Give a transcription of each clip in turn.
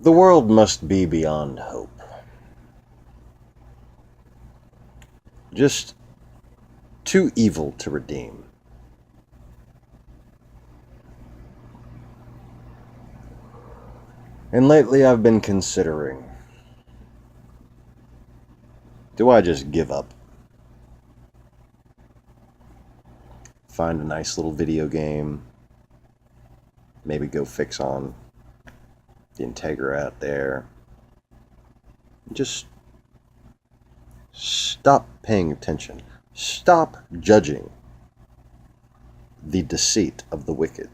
The world must be beyond hope. Just too evil to redeem. And lately I've been considering, do I just give up? Find a nice little video game, maybe go fix on the Integra out there. Just stop paying attention. Stop judging the deceit of the wicked.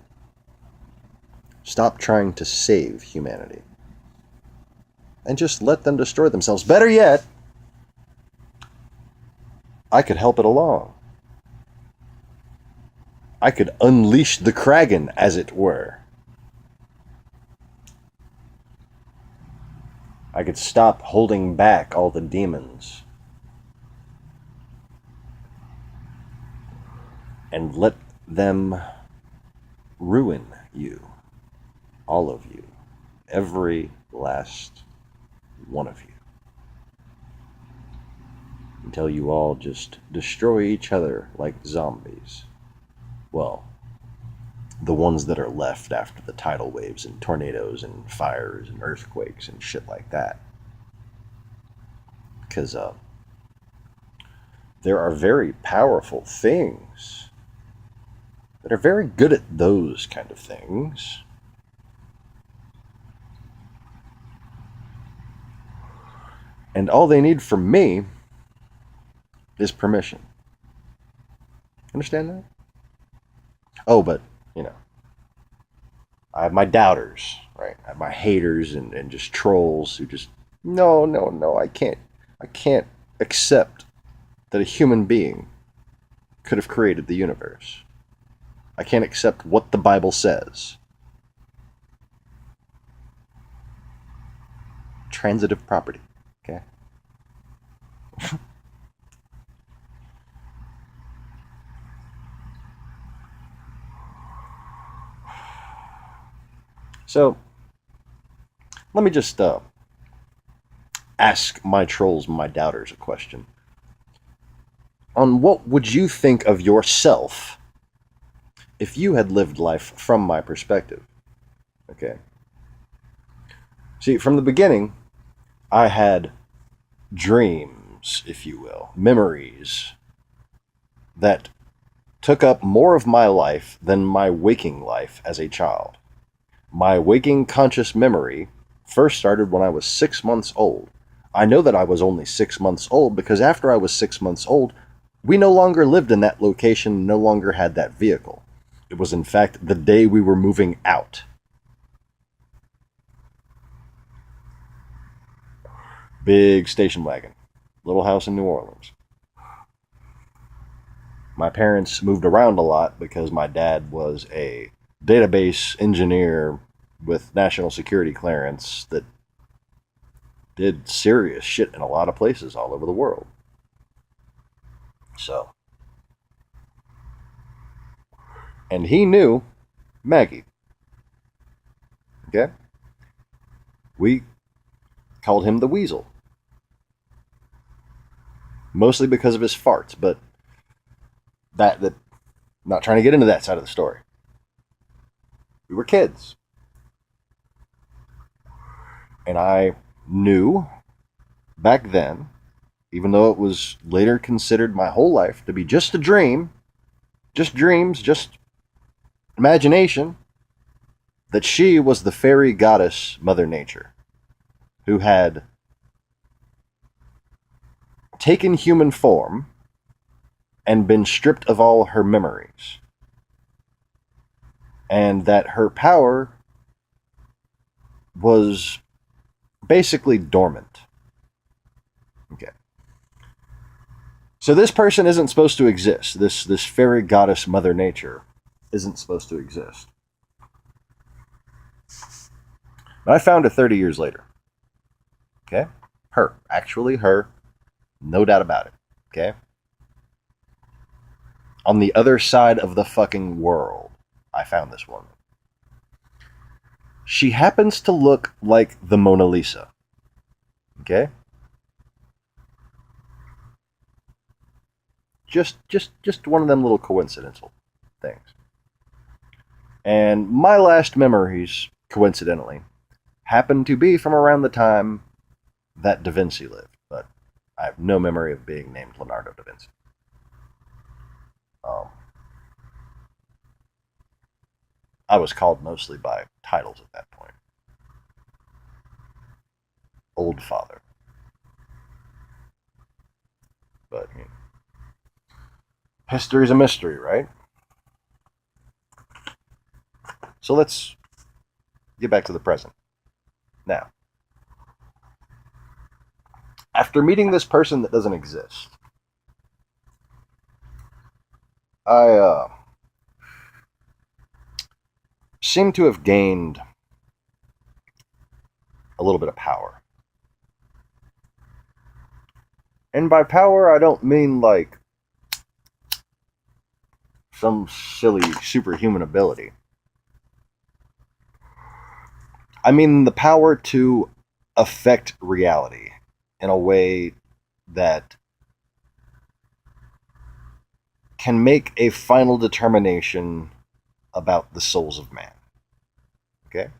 Stop trying to save humanity. And just let them destroy themselves. Better yet, I could help it along. I could unleash the Kraken, as it were. I could stop holding back all the demons and let them ruin you. All of you. Every last one of you. Until you all just destroy each other like zombies. Well, the ones that are left after the tidal waves and tornadoes and fires and earthquakes and shit like that. Because there are very powerful things that are very good at those kind of things. And all they need from me is permission. Understand that? Oh, but, I have my doubters, right? I have my haters and just trolls who just, no, I can't accept that a human being could have created the universe. I can't accept what the Bible says. Transitive property, okay? So, let me just ask my trolls, my doubters, a question. On what would you think of yourself if you had lived life from my perspective? Okay. See, from the beginning, I had dreams, if you will, memories that took up more of my life than my waking life as a child. My waking conscious memory first started when I was 6 months old. I know that I was only 6 months old because after I was 6 months old, we no longer lived in that location, no longer had that vehicle. It was in fact the day we were moving out. Big station wagon. Little house in New Orleans. My parents moved around a lot because my dad was a database engineer with national security clearance that did serious shit in a lot of places all over the world. So. And he knew Maggie. Okay? We called him the Weasel. Mostly because of his farts, but that not trying to get into that side of the story. We were kids. And I knew back then, even though it was later considered my whole life to be just a dream, just dreams, just imagination, that she was the fairy goddess Mother Nature, who had taken human form and been stripped of all her memories. And that her power was basically dormant. Okay. So this person isn't supposed to exist. This fairy goddess Mother Nature isn't supposed to exist. But I found her 30 years later. Okay? Her. Actually her. No doubt about it. Okay? On the other side of the fucking world, I found this woman. She happens to look like the Mona Lisa. Okay? Just one of them little coincidental things. And my last memories, coincidentally, happen to be from around the time that Da Vinci lived, but I have no memory of being named Leonardo da Vinci. Um, I was called mostly by titles at that point. Old Father. But history's a mystery, right? So let's get back to the present. Now, after meeting this person that doesn't exist, I seem to have gained a little bit of power. And by power, I don't mean like some silly superhuman ability. I mean the power to affect reality in a way that can make a final determination about the souls of man. Okay?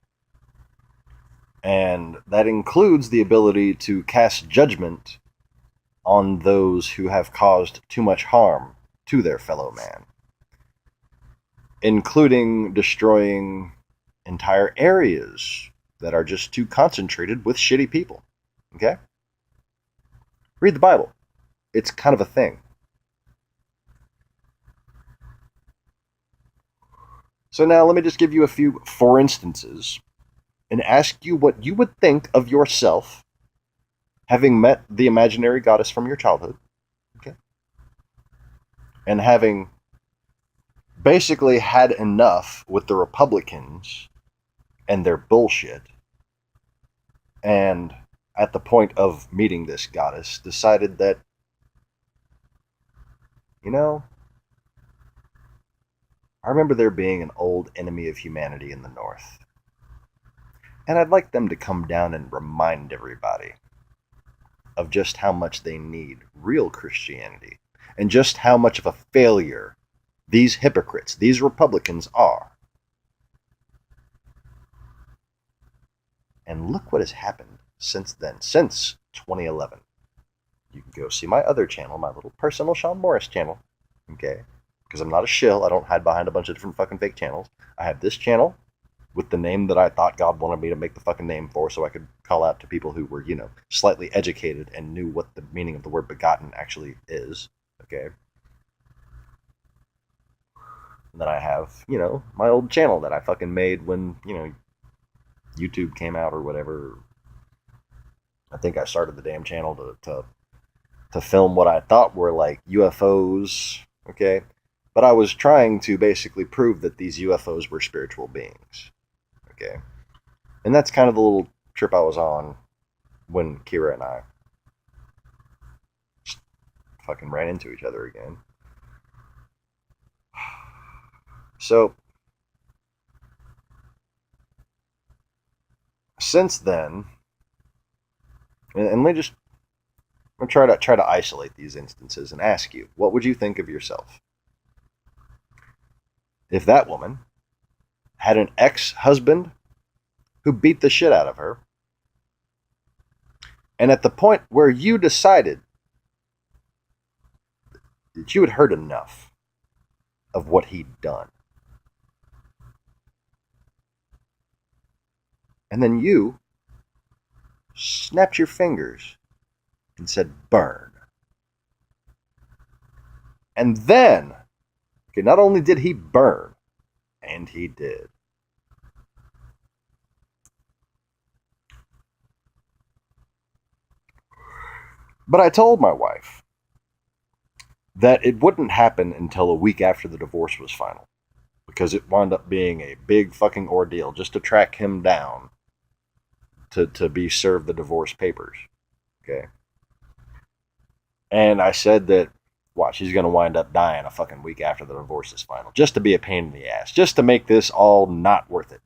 And that includes the ability to cast judgment on those who have caused too much harm to their fellow man, including destroying entire areas that are just too concentrated with shitty people. Okay? Read the Bible. It's kind of a thing. So now let me just give you a few for instances and ask you what you would think of yourself having met the imaginary goddess from your childhood, okay? And having basically had enough with the Republicans and their bullshit, and at the point of meeting this goddess, decided that, I remember there being an old enemy of humanity in the North. And I'd like them to come down and remind everybody of just how much they need real Christianity and just how much of a failure these hypocrites, these Republicans are. And look what has happened since then, since 2011. You can go see my other channel, my little personal Sean Morris channel, okay? Because I'm not a shill. I don't hide behind a bunch of different fucking fake channels. I have this channel with the name that I thought God wanted me to make the fucking name for, so I could call out to people who were, slightly educated and knew what the meaning of the word begotten actually is, okay? And then I have, my old channel that I fucking made when, YouTube came out or whatever. I think I started the damn channel to film what I thought were like UFOs, okay? But I was trying to basically prove that these UFOs were spiritual beings. Okay. And that's kind of the little trip I was on when Kira and I just fucking ran into each other again. So, since then, and let me just I'm gonna try to isolate these instances and ask you, what would you think of yourself if that woman had an ex-husband who beat the shit out of her, and at the point where you decided that you had heard enough of what he'd done, and then you snapped your fingers and said, burn. And then, okay, not only did he burn, and he did. But I told my wife that it wouldn't happen until a week after the divorce was final, because it wound up being a big fucking ordeal just to track him down to be served the divorce papers. Okay? And I said that, watch, he's going to wind up dying a fucking week after the divorce is final, just to be a pain in the ass, just to make this all not worth it.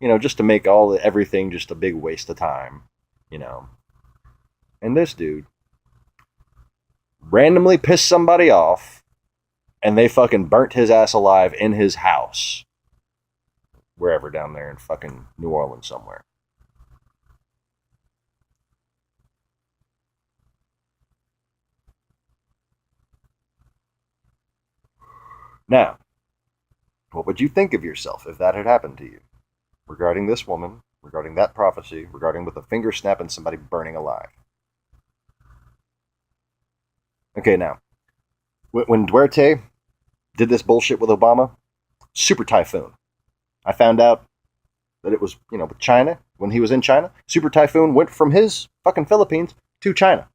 just to make everything just a big waste of time, you know. And this dude randomly pissed somebody off, and they fucking burnt his ass alive in his house, wherever down there in fucking New Orleans somewhere. Now, what would you think of yourself if that had happened to you? Regarding this woman, regarding that prophecy, regarding with a finger snap and somebody burning alive. Okay, now, when Duarte did this bullshit with Obama, super typhoon. I found out that it was, with China, when he was in China, super typhoon went from his fucking Philippines to China.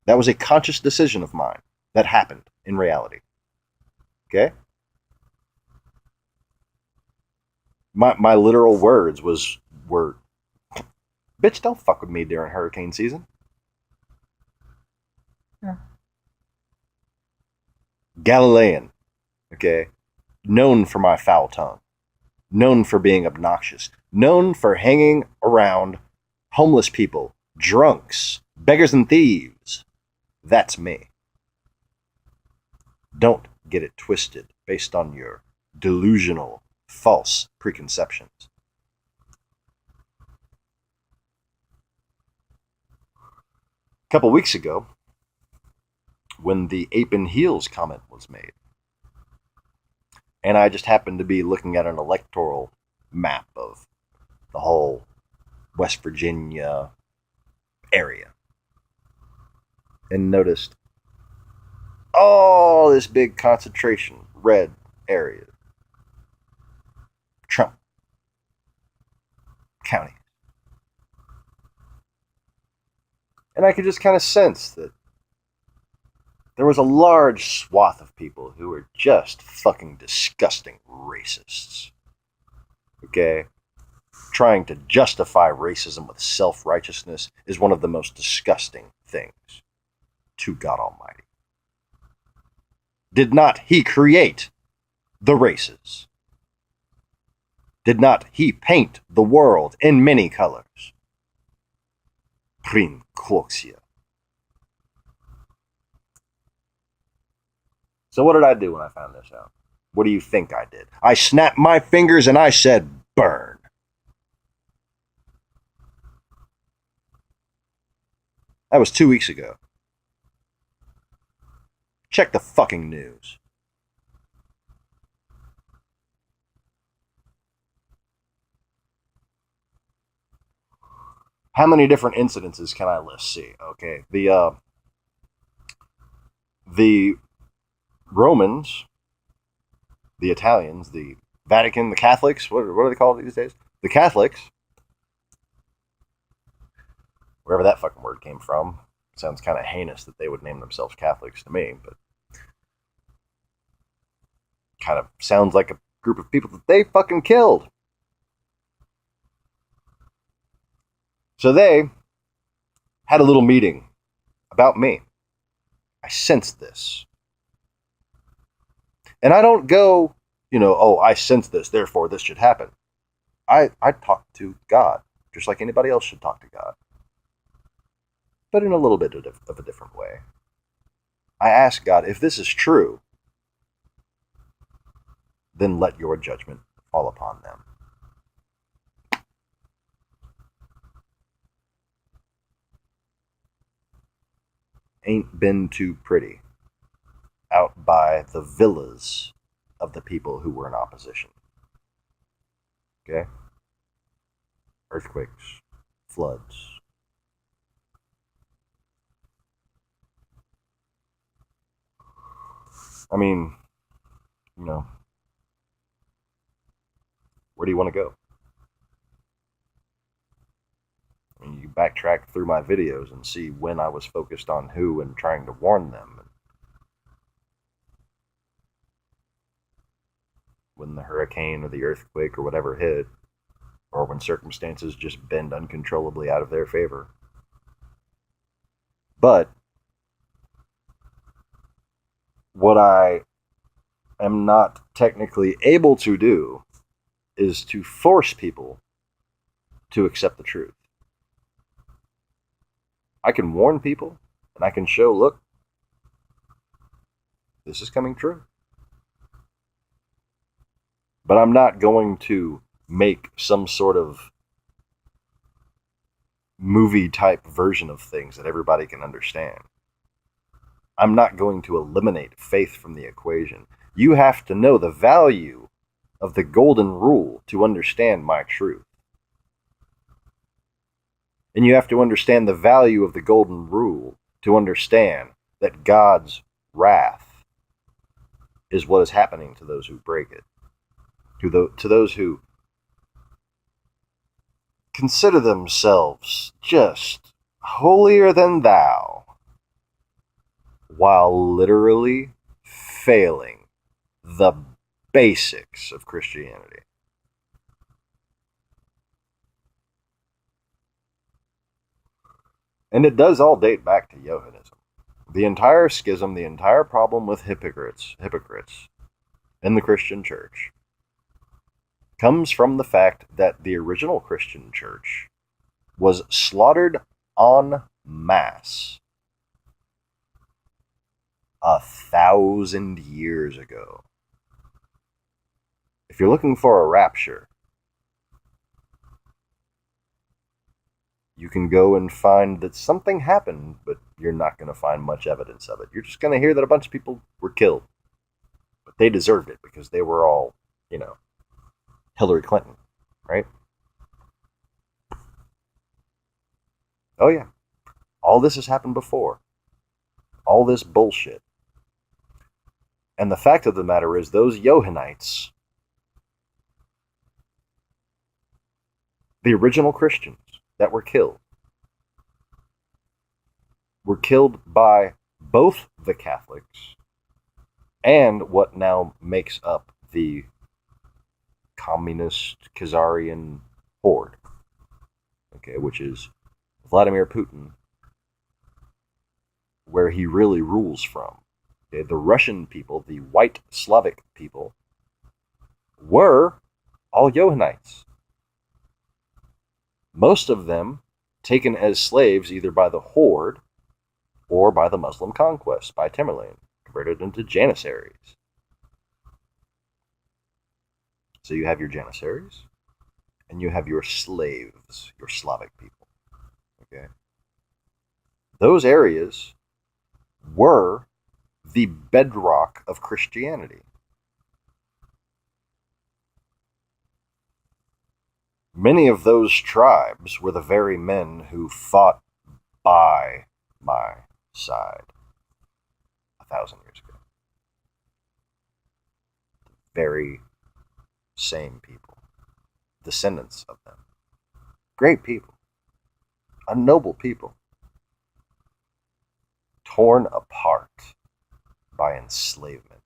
That was a conscious decision of mine that happened in reality. Okay? My literal words were, bitch, don't fuck with me during hurricane season. Yeah. Galilean, okay? Known for my foul tongue. Known for being obnoxious. Known for hanging around homeless people, drunks, beggars and thieves. That's me. Don't get it twisted based on your delusional, false preconceptions. A couple weeks ago, when the ape in heels comment was made, and I just happened to be looking at an electoral map of the whole West Virginia area, and noticed all this big concentration, red area, Trump County. And I could just kind of sense that there was a large swath of people who were just fucking disgusting racists. Okay? Trying to justify racism with self-righteousness is one of the most disgusting things to God Almighty. Did not He create the races? Did not He paint the world in many colors? Prim quotia. So what did I do when I found this out? What do you think I did? I snapped my fingers and I said, burn. That was 2 weeks ago. Check the fucking news. How many different incidences can I list? See, okay. The Romans, the Italians, the Vatican, the Catholics, what are they called these days? The Catholics, wherever that fucking word came from. Sounds kind of heinous that they would name themselves Catholics to me, but kind of sounds like a group of people that they fucking killed. So they had a little meeting about me. I sensed this. And I don't go, I sense this, therefore this should happen. I talk to God, just like anybody else should talk to God. But in a little bit of a different way. I ask God, if this is true, then let your judgment fall upon them. Ain't been too pretty out by the villas of the people who were in opposition. Okay? Earthquakes, floods. I mean, where do you want to go? I mean, you backtrack through my videos and see when I was focused on who and trying to warn them. When the hurricane or the earthquake or whatever hit, or when circumstances just bend uncontrollably out of their favor. But what I am not technically able to do is to force people to accept the truth. I can warn people and I can show, look, this is coming true. But I'm not going to make some sort of movie type version of things that everybody can understand. I'm not going to eliminate faith from the equation. You have to know the value of the golden rule to understand my truth. And you have to understand the value of the golden rule to understand that God's wrath is what is happening to those who break it. To those who consider themselves just holier than thou, while literally failing the basics of Christianity. And it does all date back to Johannism. The entire schism, the entire problem with hypocrites in the Christian church comes from the fact that the original Christian church was slaughtered en masse 1,000 years ago. If you're looking for a rapture, you can go and find that something happened, but you're not going to find much evidence of it. You're just going to hear that a bunch of people were killed. But they deserved it because they were all, Hillary Clinton, right? Oh yeah. All this has happened before. All this bullshit. And the fact of the matter is, those Johannites, the original Christians that were killed by both the Catholics and what now makes up the communist Khazarian horde, okay, which is Vladimir Putin, where he really rules from. Okay, the Russian people, the white Slavic people, were all Johannites. Most of them taken as slaves either by the horde or by the Muslim conquest, by Tamerlane, converted into Janissaries. So you have your Janissaries, and you have your slaves, your Slavic people. Okay? Those areas were the bedrock of Christianity. Many of those tribes were the very men who fought by my side 1,000 years ago. The very same people, descendants of them. Great people, a noble people, torn apart by enslavement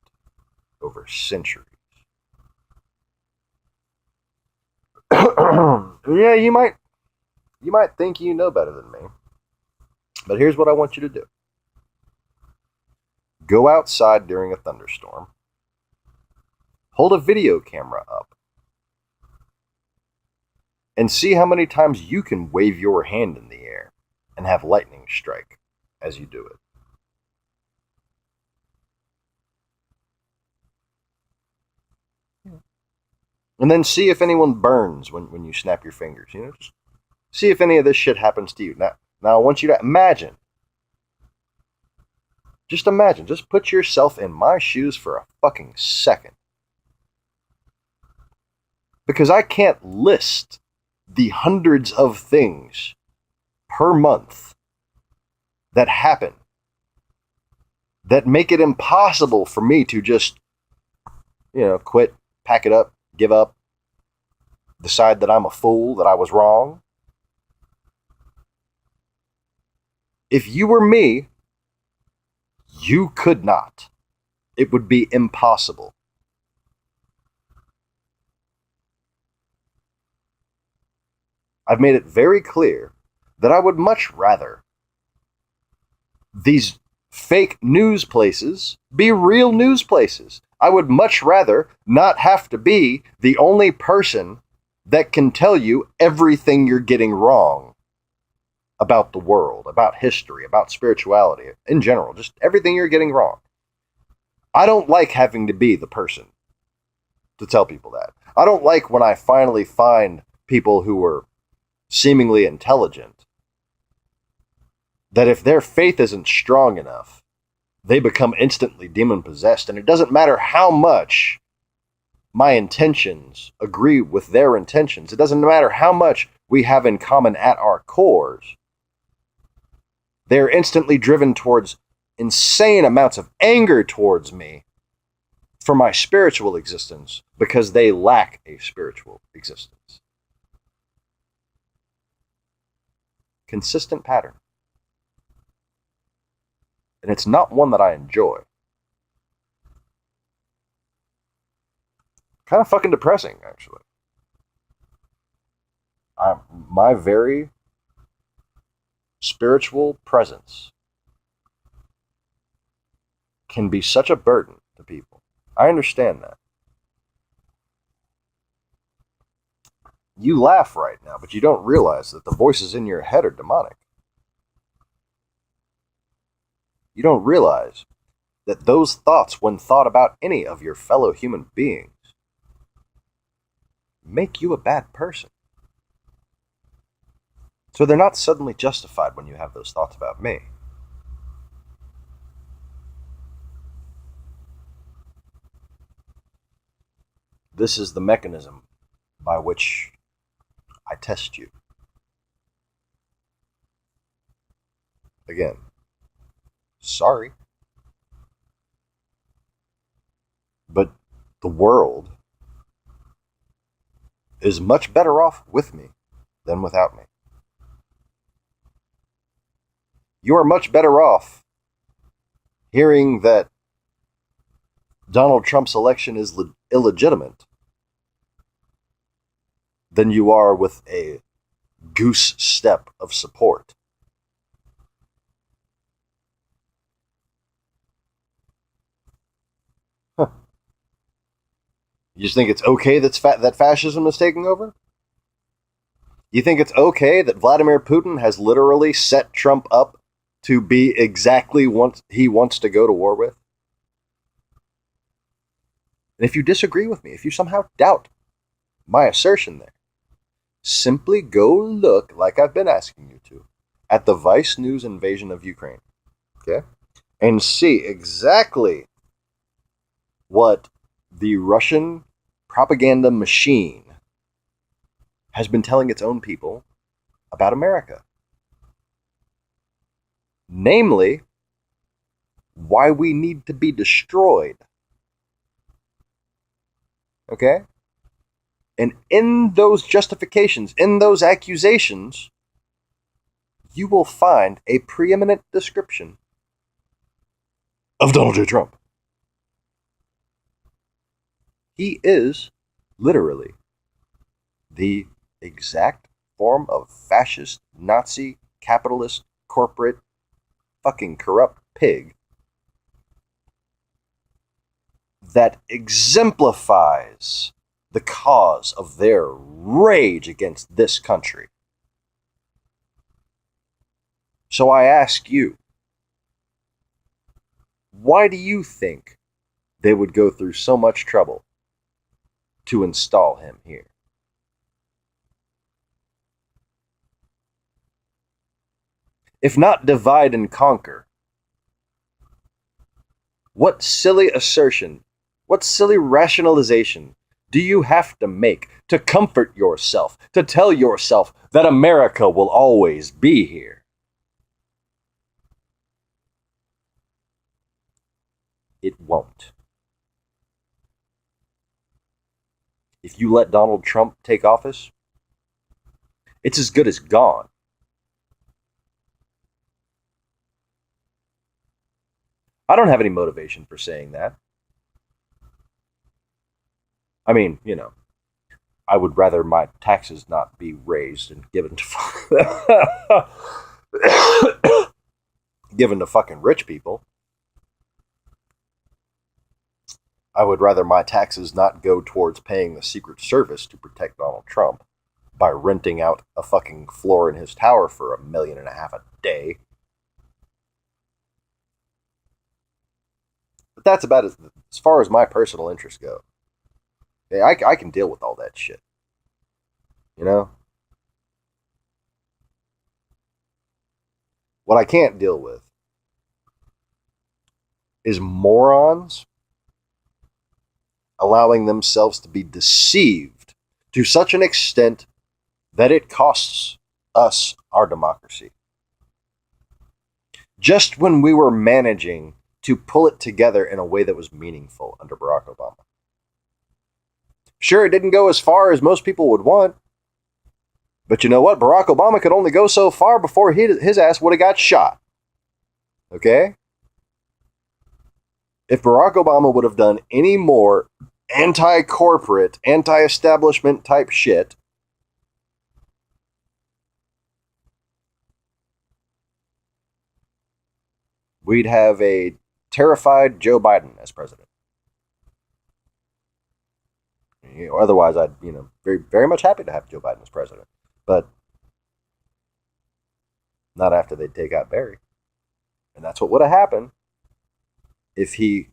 over centuries. Yeah, you might think you know better than me, but here's what I want you to do. Go outside during a thunderstorm. Hold a video camera up and see how many times you can wave your hand in the air and have lightning strike as you do it. And then see if anyone burns when you snap your fingers. Just see if any of this shit happens to you. Now I want you to imagine. Just imagine. Just put yourself in my shoes for a fucking second. Because I can't list the hundreds of things per month that happen that make it impossible for me to just, quit, pack it up, give up, decide that I'm a fool, that I was wrong. If you were me, you could not. It would be impossible. I've made it very clear that I would much rather these fake news places be real news places. I would much rather not have to be the only person that can tell you everything you're getting wrong about the world, about history, about spirituality in general, just everything you're getting wrong. I don't like having to be the person to tell people that. I don't like when I finally find people who are seemingly intelligent, that if their faith isn't strong enough, they become instantly demon possessed. And it doesn't matter how much my intentions agree with their intentions. It doesn't matter how much we have in common at our cores. They're instantly driven towards insane amounts of anger towards me for my spiritual existence because they lack a spiritual existence. Consistent pattern. And it's not one that I enjoy. Kind of fucking depressing, actually. My very spiritual presence can be such a burden to people. I understand that. You laugh right now, but you don't realize that the voices in your head are demonic. You don't realize that those thoughts, when thought about any of your fellow human beings, make you a bad person. So they're not suddenly justified when you have those thoughts about me. This is the mechanism by which I test you. Again, sorry. But the world is much better off with me than without me. You are much better off hearing that Donald Trump's election is illegitimate than you are with a goose step of support. Huh. You just think it's okay that fascism is taking over? You think it's okay that Vladimir Putin has literally set Trump up to be exactly what he wants to go to war with? And if you disagree with me, if you somehow doubt my assertion there, simply go look, like I've been asking you to, at the Vice News invasion of Ukraine, okay? And see exactly what the Russian propaganda machine has been telling its own people about America. Namely, why we need to be destroyed. Okay? And in those justifications, in those accusations, you will find a preeminent description of Donald J. Trump. He is literally the exact form of fascist, Nazi, capitalist, corporate, fucking corrupt pig that exemplifies the cause of their rage against this country. So I ask you, why do you think they would go through so much trouble to install him here? If not divide and conquer, what silly assertion, what silly rationalization do you have to make to comfort yourself, to tell yourself that America will always be here? It won't. If you let Donald Trump take office, it's as good as gone. I don't have any motivation for saying that. I mean, you know, I would rather my taxes not be raised and given to given to fucking rich people. I would rather my taxes not go towards paying the Secret Service to protect Donald Trump by renting out a fucking floor in his tower for $1.5 million a day. But that's about as far as my personal interests go. Okay, I can deal with all that shit. You know? What I can't deal with is morons allowing themselves to be deceived to such an extent that it costs us our democracy. Just when we were managing to pull it together in a way that was meaningful under Barack Obama. Sure, it didn't go as far as most people would want. But you know what? Barack Obama could only go so far before his ass would have got shot. Okay? If Barack Obama would have done any more anti-corporate, anti-establishment type shit, we'd have a terrified Joe Biden as president. Otherwise, I'd, very, very much happy to have Joe Biden as president. But not after they'd take out Barry. And that's what would have happened if he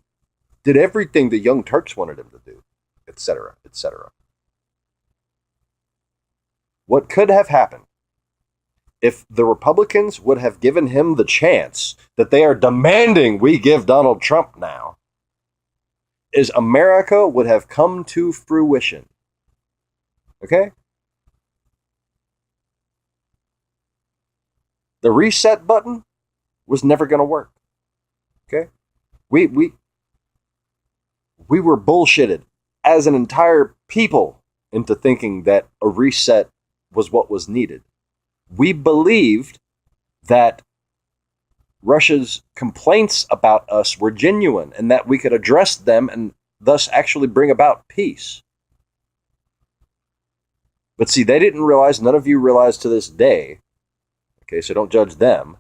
did everything the Young Turks wanted him to do, etc., etc. What could have happened if the Republicans would have given him the chance that they are demanding we give Donald Trump now, is America would have come to fruition. Okay? The reset button was never going to work. Okay? We were bullshitted as an entire people into thinking that a reset was what was needed. We believed that Russia's complaints about us were genuine and that we could address them and thus actually bring about peace. But see, they didn't realize, none of you realize to this day, okay, so don't judge them.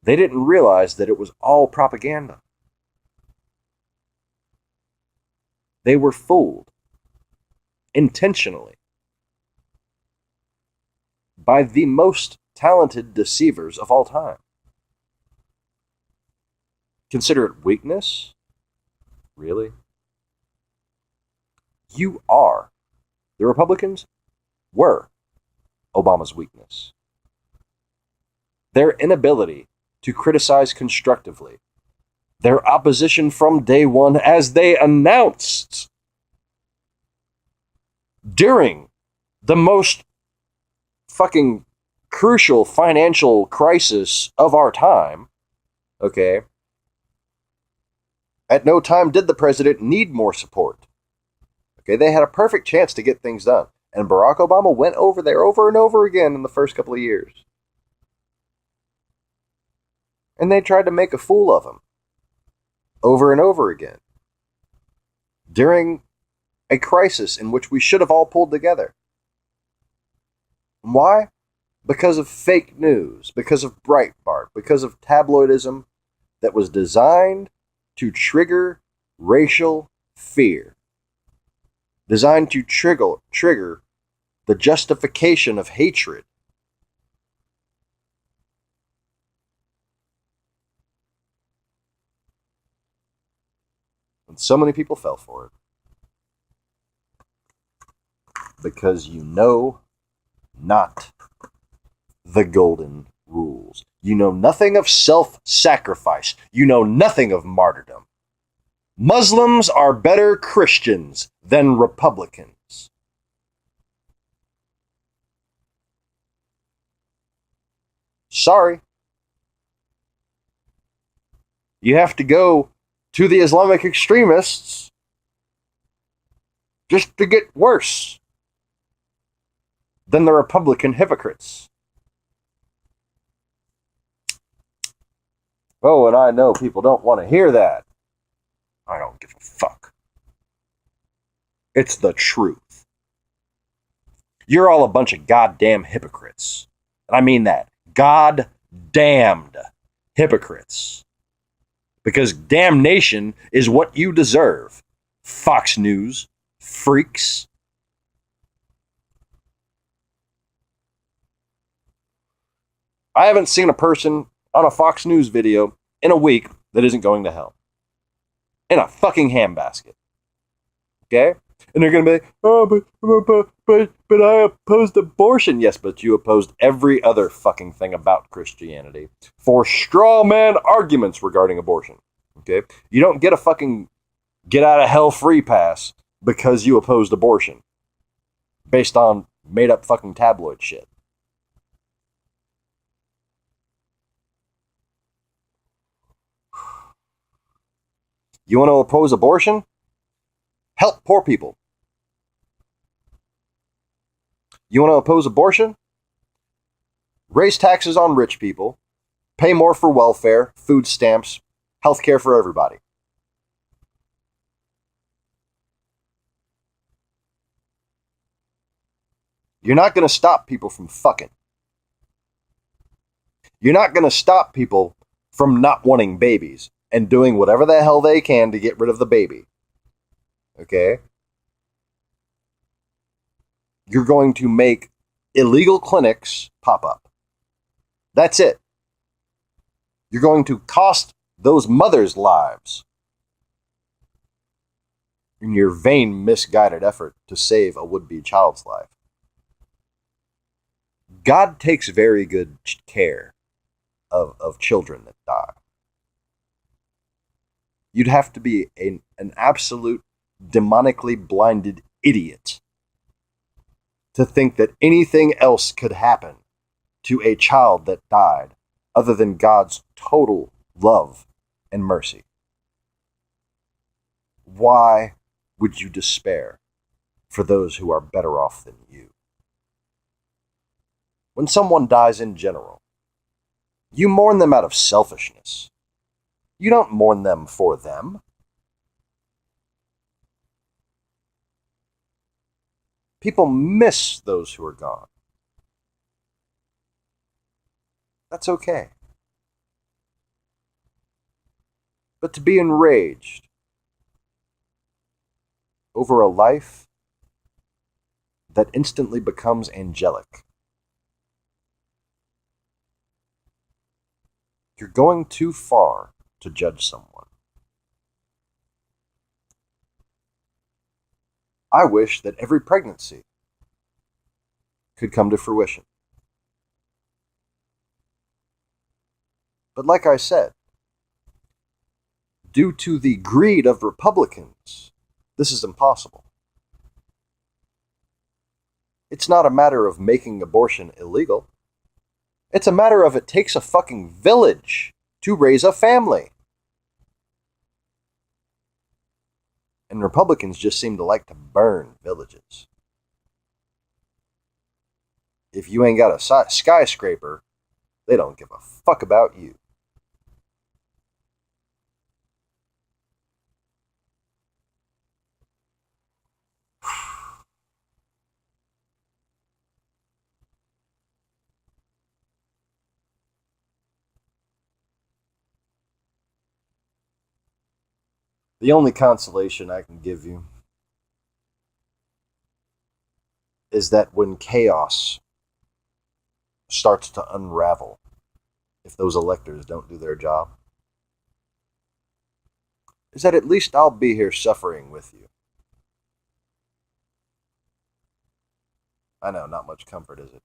They didn't realize that it was all propaganda. They were fooled intentionally by the most talented deceivers of all time. Consider it weakness? Really? You are. The Republicans were Obama's weakness. Their inability to criticize constructively, their opposition from day one, as they announced during the most fucking crucial financial crisis of our time, okay? At no time did the president need more support. Okay, they had a perfect chance to get things done. And Barack Obama went over there over and over again in the first couple of years. And they tried to make a fool of him over and over again during a crisis in which we should have all pulled together. Why? Because of fake news, because of Breitbart, because of tabloidism that was designed to trigger racial fear, designed to trigger the justification of hatred. And so many people fell for it because you know not the golden rules. You know nothing of self-sacrifice. You know nothing of martyrdom. Muslims are better Christians than Republicans. Sorry. You have to go to the Islamic extremists just to get worse than the Republican hypocrites. Oh, and I know people don't want to hear that. I don't give a fuck. It's the truth. You're all a bunch of goddamn hypocrites. And I mean that. God-damned hypocrites. Because damnation is what you deserve. Fox News freaks. I haven't seen a person on a Fox News video in a week that isn't going to hell. In a fucking handbasket. Okay? And they're going to be like, oh, but I opposed abortion. Yes, but you opposed every other fucking thing about Christianity for straw man arguments regarding abortion. Okay? You don't get a fucking get out of hell free pass because you opposed abortion based on made up fucking tabloid shit. You want to oppose abortion? Help poor people. You want to oppose abortion? Raise taxes on rich people. Pay more for welfare, food stamps, health care for everybody. You're not going to stop people from fucking. You're not going to stop people from not wanting babies and doing whatever the hell they can to get rid of the baby. Okay? You're going to make illegal clinics pop up. That's it. You're going to cost those mothers' lives in your vain, misguided effort to save a would-be child's life. God takes very good care of children that die. You'd have to be an absolute demonically blinded idiot to think that anything else could happen to a child that died other than God's total love and mercy. Why would you despair for those who are better off than you? When someone dies in general, you mourn them out of selfishness. You don't mourn them for them. People miss those who are gone. That's okay. But to be enraged over a life that instantly becomes angelic, you're going too far to judge someone. I wish that every pregnancy could come to fruition. But like I said, due to the greed of Republicans, this is impossible. It's not a matter of making abortion illegal. It's a matter of it takes a fucking village to raise a family. And Republicans just seem to like to burn villages. If you ain't got a skyscraper, they don't give a fuck about you. The only consolation I can give you is that when chaos starts to unravel, if those electors don't do their job, is that at least I'll be here suffering with you. I know, not much comfort, is it?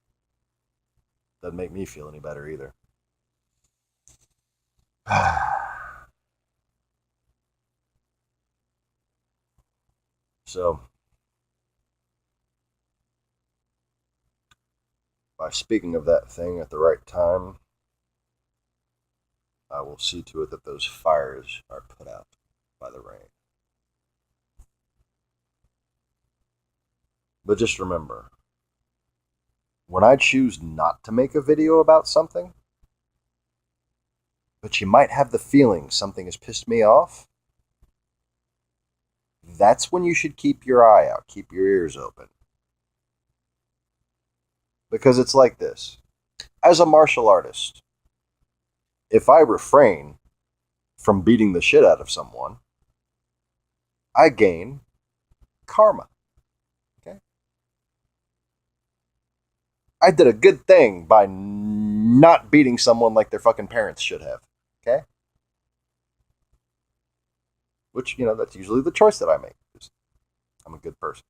Doesn't make me feel any better either. So, by speaking of that thing at the right time, I will see to it that those fires are put out by the rain. But just remember, when I choose not to make a video about something, but you might have the feeling something has pissed me off, that's when you should keep your eye out, keep your ears open. Because it's like this. As a martial artist, if I refrain from beating the shit out of someone, I gain karma. Okay? I did a good thing by not beating someone like their fucking parents should have. Okay? Which, that's usually the choice that I make. I'm a good person.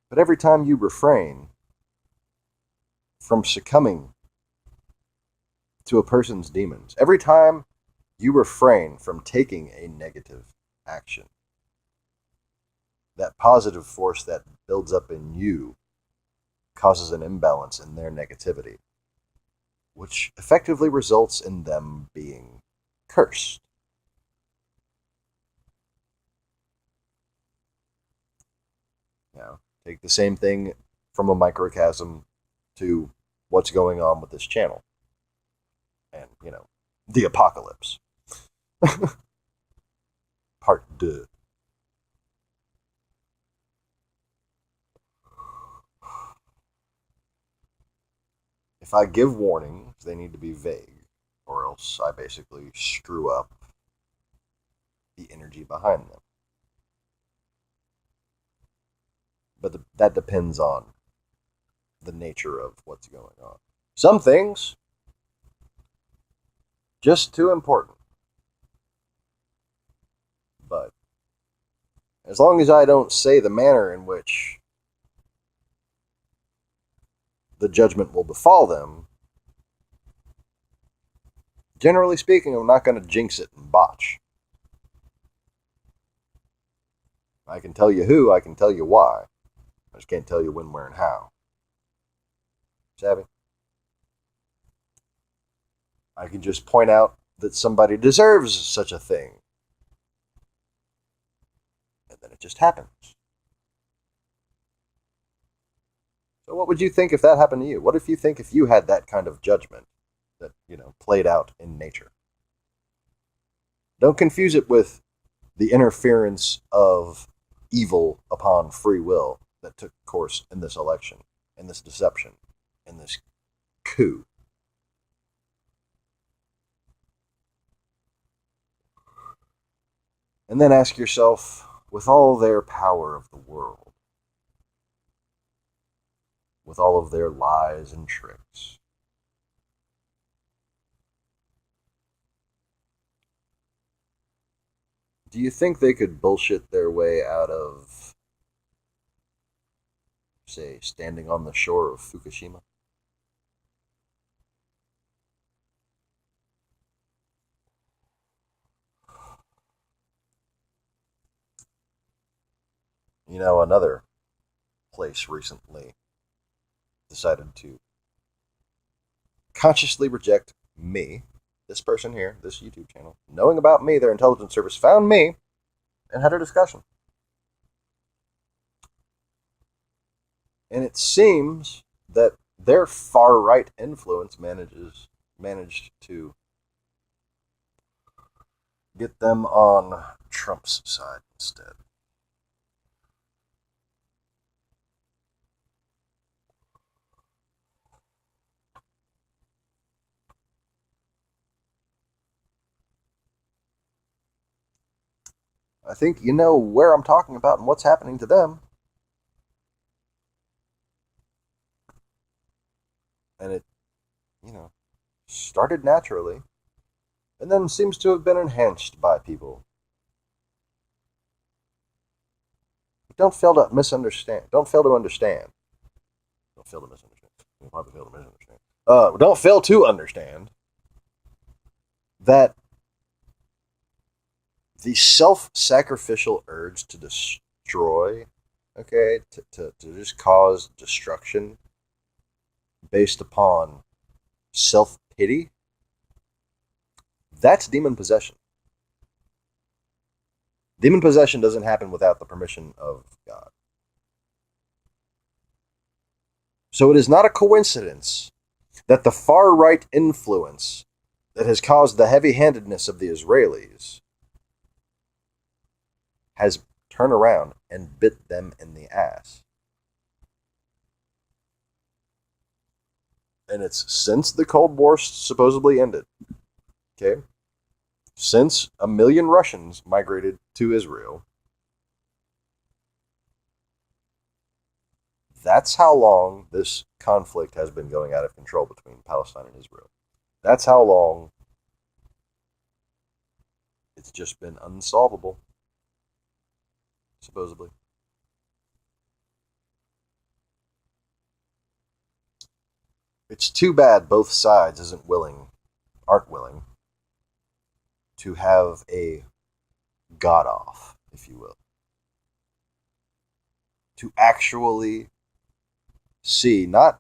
But every time you refrain from succumbing to a person's demons, every time you refrain from taking a negative action, that positive force that builds up in you causes an imbalance in their negativity, which effectively results in them being cursed. Take the same thing from a microcosm to what's going on with this channel. And, the apocalypse. Part 2. If I give warnings, they need to be vague, or else I basically screw up the energy behind them. But that depends on the nature of what's going on. Some things, just too important. But as long as I don't say the manner in which the judgment will befall them, generally speaking, I'm not going to jinx it and botch. I can tell you who, I can tell you why. I just can't tell you when, where, and how. Savvy? I can just point out that somebody deserves such a thing. And then it just happens. So what would you think if that happened to you? What if you think if you had that kind of judgment that, played out in nature? Don't confuse it with the interference of evil upon free will that took course in this election, in this deception, in this coup. And then ask yourself, with all their power of the world, with all of their lies and tricks, do you think they could bullshit their way out of, say, standing on the shore of Fukushima? Another place recently decided to consciously reject me, this person here, this YouTube channel. Knowing about me, their intelligence service found me and had a discussion. And it seems that their far-right influence managed to get them on Trump's side instead. I think you know where I'm talking about and what's happening to them. And it, started naturally and then seems to have been enhanced by people. But don't fail to misunderstand. Don't fail to understand. Don't fail to misunderstand. You'll probably fail to misunderstand. Don't fail to understand that the self-sacrificial urge to destroy, to just cause destruction based upon self-pity, that's demon possession. Demon possession doesn't happen without the permission of God. So it is not a coincidence that the far-right influence that has caused the heavy-handedness of the Israelis has turn around and bit them in the ass. And it's since the Cold War supposedly ended. Okay? Since 1 million Russians migrated to Israel, that's how long this conflict has been going out of control between Palestine and Israel. That's how long it's just been unsolvable, supposedly. It's too bad both sides aren't willing to have a God off, if you will. To actually see not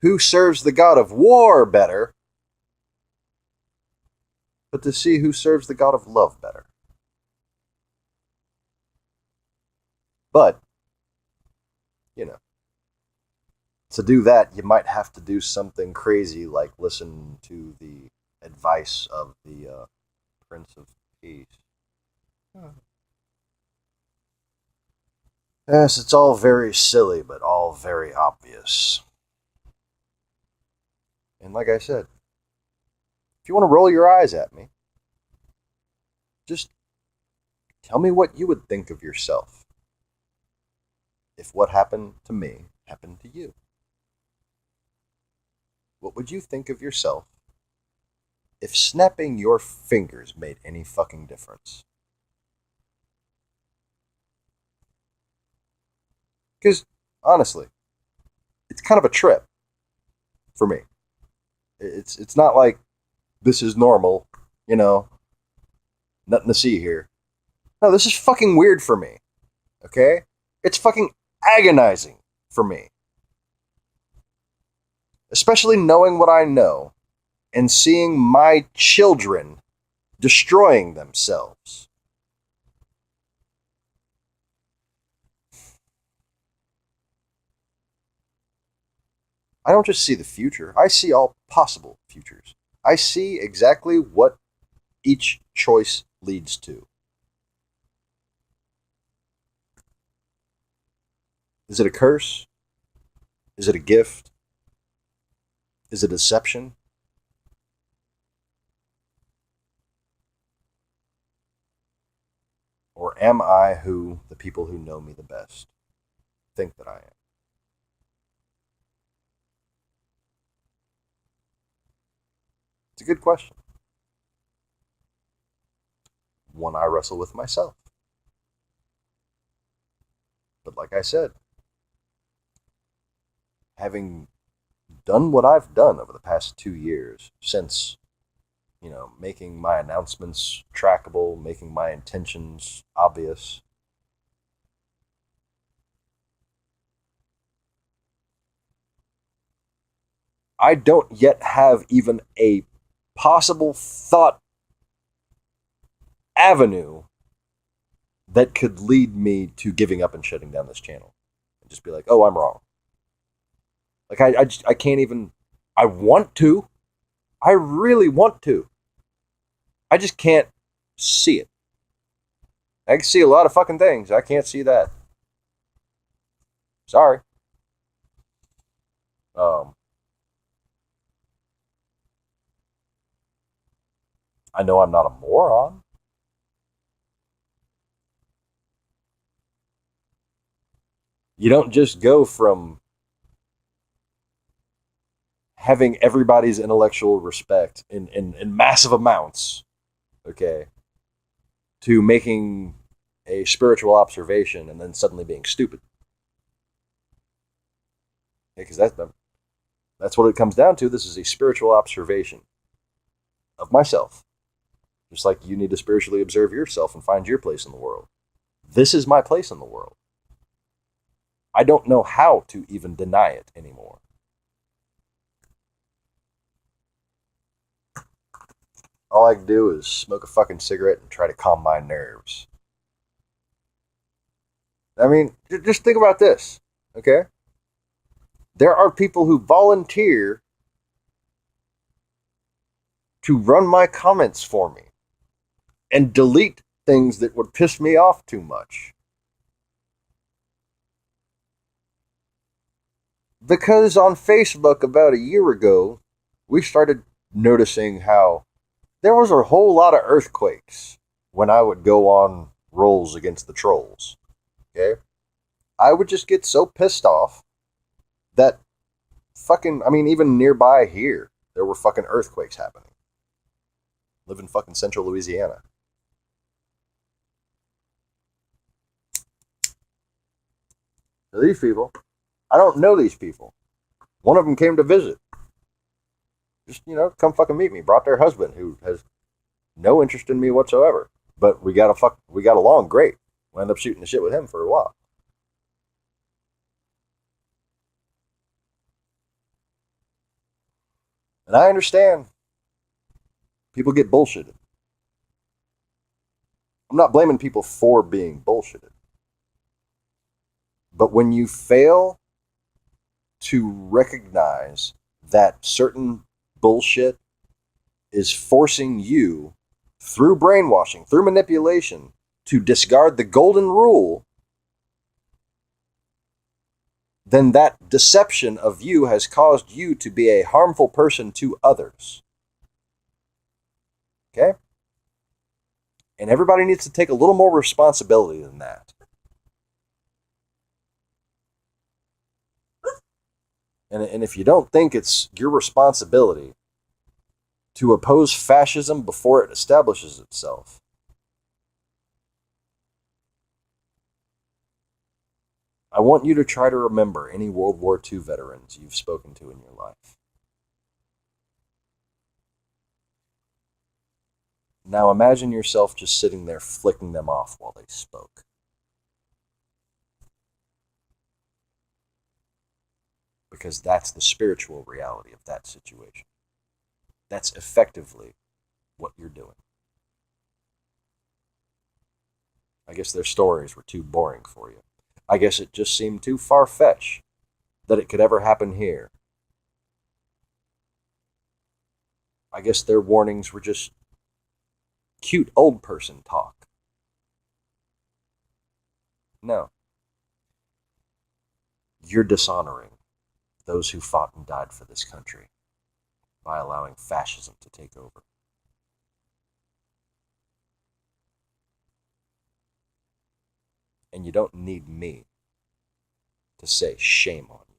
who serves the God of war better, but to see who serves the God of love better. But, to do that, you might have to do something crazy like listen to the advice of the Prince of Peace. Yes, it's all very silly, but all very obvious. And like I said, if you want to roll your eyes at me, just tell me what you would think of yourself if what happened to me happened to you. What would you think of yourself if snapping your fingers made any fucking difference? Because, honestly, it's kind of a trip for me. It's not like this is normal, nothing to see here. No, this is fucking weird for me, okay? It's fucking agonizing for me. Especially knowing what I know and seeing my children destroying themselves. I don't just see the future, I see all possible futures. I see exactly what each choice leads to. Is it a curse? Is it a gift? Is it deception? Or am I who the people who know me the best think that I am? It's a good question. One I wrestle with myself. But like I said, having done what I've done over the past 2 years since, making my announcements trackable, making my intentions obvious, I don't yet have even a possible thought avenue that could lead me to giving up and shutting down this channel and just be like, oh, I'm wrong. Like, I can't even, I want to. I really want to. I just can't see it. I can see a lot of fucking things. I can't see that. Sorry. I know I'm not a moron. You don't just go from having everybody's intellectual respect in massive amounts, okay, to making a spiritual observation and then suddenly being stupid. Because that's what it comes down to. This is a spiritual observation of myself. Just like you need to spiritually observe yourself and find your place in the world. This is my place in the world. I don't know how to even deny it anymore. All I can do is smoke a fucking cigarette and try to calm my nerves. I mean, just think about this, okay? There are people who volunteer to run my comments for me and delete things that would piss me off too much. Because on Facebook about a year ago, we started noticing how there was a whole lot of earthquakes when I would go on rolls against the trolls. Okay? I would just get so pissed off that even nearby here, there were fucking earthquakes happening. Live in fucking central Louisiana. So these people, I don't know these people. One of them came to visit. Just, come fucking meet me. Brought their husband, who has no interest in me whatsoever. But we got along great. We ended up shooting the shit with him for a while. And I understand people get bullshitted. I'm not blaming people for being bullshitted. But when you fail to recognize that certain bullshit is forcing you, through brainwashing, through manipulation, to discard the golden rule, then that deception of you has caused you to be a harmful person to others. Okay? And everybody needs to take a little more responsibility than that. And if you don't think it's your responsibility to oppose fascism before it establishes itself, I want you to try to remember any World War II veterans you've spoken to in your life. Now imagine yourself just sitting there flicking them off while they spoke. Because that's the spiritual reality of that situation. That's effectively what you're doing. I guess their stories were too boring for you. I guess it just seemed too far-fetched that it could ever happen here. I guess their warnings were just cute old person talk. No. You're dishonoring those who fought and died for this country by allowing fascism to take over. And you don't need me to say shame on you.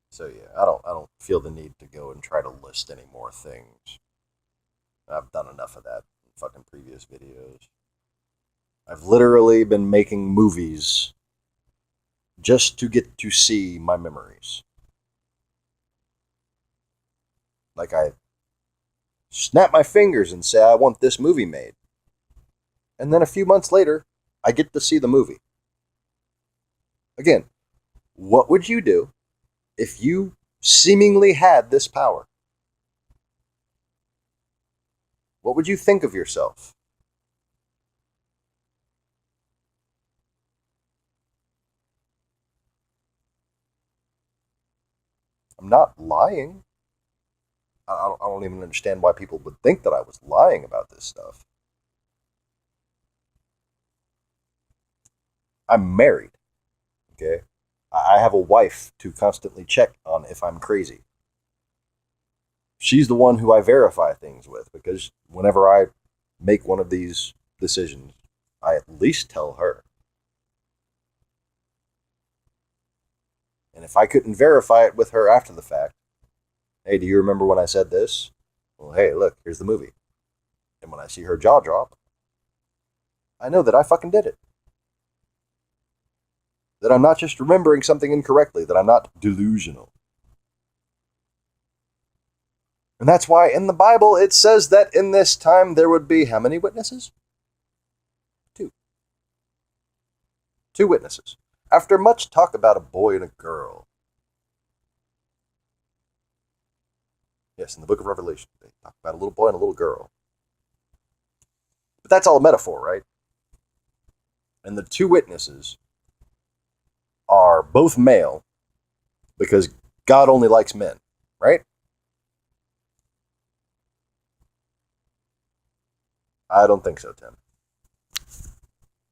So yeah, I don't feel the need to go and try to list any more things. I've done enough of that in fucking previous videos. I've literally been making movies just to get to see my memories. Like I snap my fingers and say I want this movie made. And then a few months later, I get to see the movie. Again, what would you do if you seemingly had this power? What would you think of yourself? I'm not lying. I don't even understand why people would think that I was lying about this stuff. I'm married. Okay? I have a wife to constantly check on if I'm crazy. She's the one who I verify things with, because whenever I make one of these decisions, I at least tell her. And if I couldn't verify it with her after the fact, hey, do you remember when I said this? Well, hey, look, here's the movie. And when I see her jaw drop, I know that I fucking did it. That I'm not just remembering something incorrectly, that I'm not delusional. And that's why in the Bible it says that in this time there would be how many witnesses? 2. 2 witnesses. After much talk about a boy and a girl. Yes, in the book of Revelation, they talk about a little boy and a little girl. But that's all a metaphor, right? And the 2 witnesses are both male, because God only likes men, right? I don't think so, Tim.